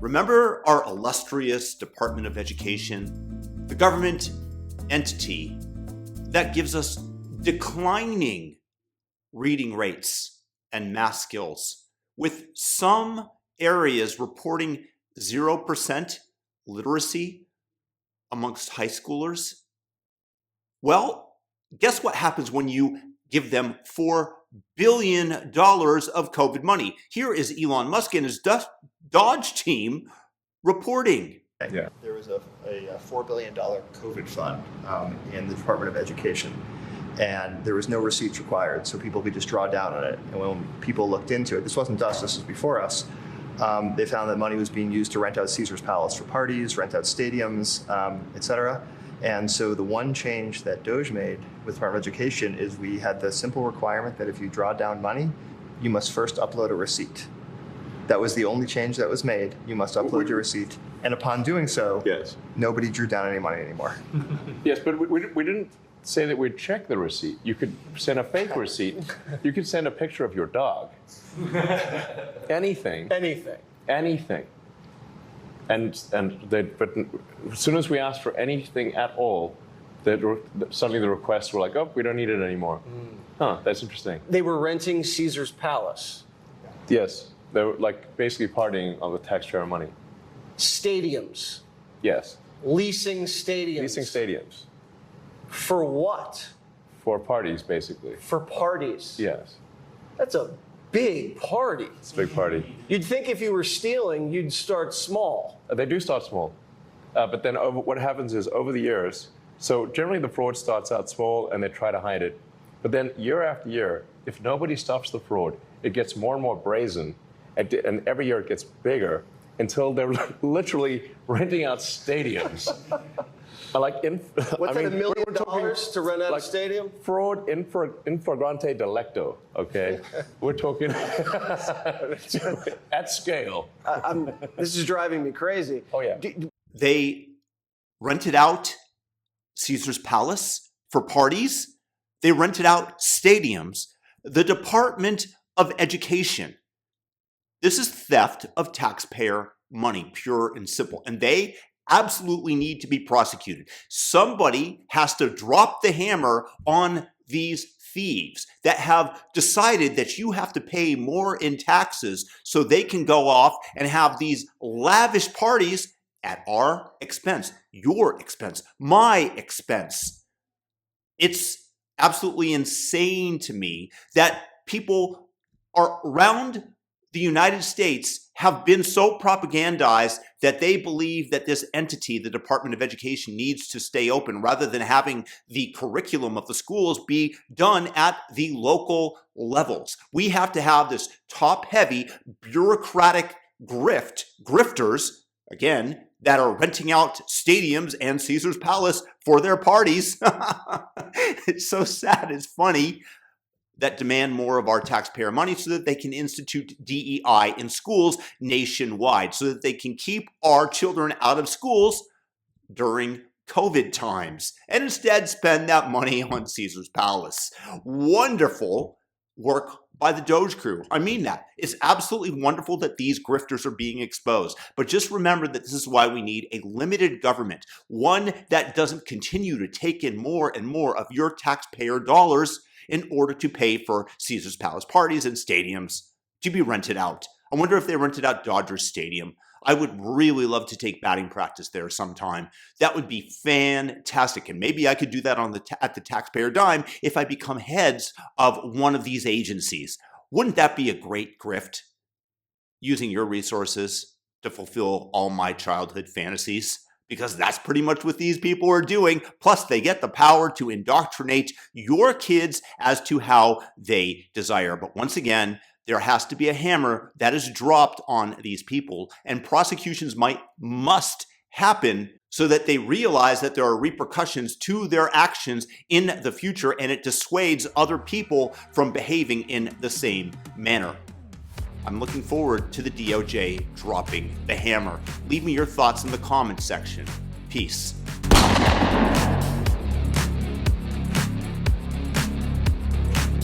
Remember our illustrious Department of Education, the government entity that gives us declining reading rates and math skills, with some areas reporting 0% literacy amongst high schoolers? Well, guess what happens when you give them $4 billion of COVID money? Here is Elon Musk and his DOGE team reporting. Yeah. There was a $4 billion COVID fund in the Department of Education, and there was no receipts required, so people could just draw down on it. And when people looked into it, this wasn't us, this was before us, they found that money was being used to rent out Caesar's Palace for parties, rent out stadiums, etc. And so the one change that DOGE made with the Department of Education is we had the simple requirement that if you draw down money, you must first upload a receipt. That was the only change that was made. You must upload your receipt. And upon doing so, yes, nobody drew down any money anymore. Yes, but we didn't say that we'd check the receipt. You could send a fake receipt. You could send a picture of your dog. Anything. Anything. But as soon as we asked for anything at all, suddenly the requests were like, oh, we don't need it anymore. Huh, that's interesting. They were renting Caesar's Palace. Yes, they were like basically partying on the taxpayer money. Stadiums. Yes. Leasing stadiums. Leasing stadiums. For what? For parties, basically. For parties. Yes. That's a big party. It's a big party. You'd think if you were stealing, you'd start small. They do start small. But then what happens is over the years, so generally the fraud starts out small and they try to hide it. But then year after year, if nobody stops the fraud, it gets more and more brazen. And every year it gets bigger until they're literally renting out stadiums. What's that, $1 million to rent out a stadium? Fraud in flagrante delicto, okay? We're talking at scale. This is driving me crazy. Oh, yeah. They rented out Caesar's Palace for parties. They rented out stadiums. The Department of Education. This is theft of taxpayer money, pure and simple. And they absolutely need to be prosecuted. Somebody has to drop the hammer on these thieves that have decided that you have to pay more in taxes so they can go off and have these lavish parties at our expense, your expense, my expense. It's absolutely insane to me that people around the United States have been so propagandized that they believe that this entity, the Department of Education, needs to stay open rather than having the curriculum of the schools be done at the local levels. We have to have this top-heavy, bureaucratic grifters, again, that are renting out stadiums and Caesar's Palace for their parties. It's so sad. It's funny. That demand more of our taxpayer money so that they can institute DEI in schools nationwide, so that they can keep our children out of schools during COVID times and instead spend that money on Caesar's Palace. Wonderful work by the DOGE crew. I mean that. It's absolutely wonderful that these grifters are being exposed. But just remember that this is why we need a limited government, one that doesn't continue to take in more and more of your taxpayer dollars in order to pay for Caesar's Palace parties and stadiums to be rented out. I wonder if they rented out Dodgers Stadium. I would really love to take batting practice there sometime. That would be fantastic. And maybe I could do that at the taxpayer dime if I become heads of one of these agencies. Wouldn't that be a great grift? Using your resources to fulfill all my childhood fantasies? Because that's pretty much what these people are doing. Plus, they get the power to indoctrinate your kids as to how they desire. But once again, there has to be a hammer that is dropped on these people, and prosecutions must happen so that they realize that there are repercussions to their actions in the future, and it dissuades other people from behaving in the same manner. I'm looking forward to the DOJ dropping the hammer. Leave me your thoughts in the comments section. Peace.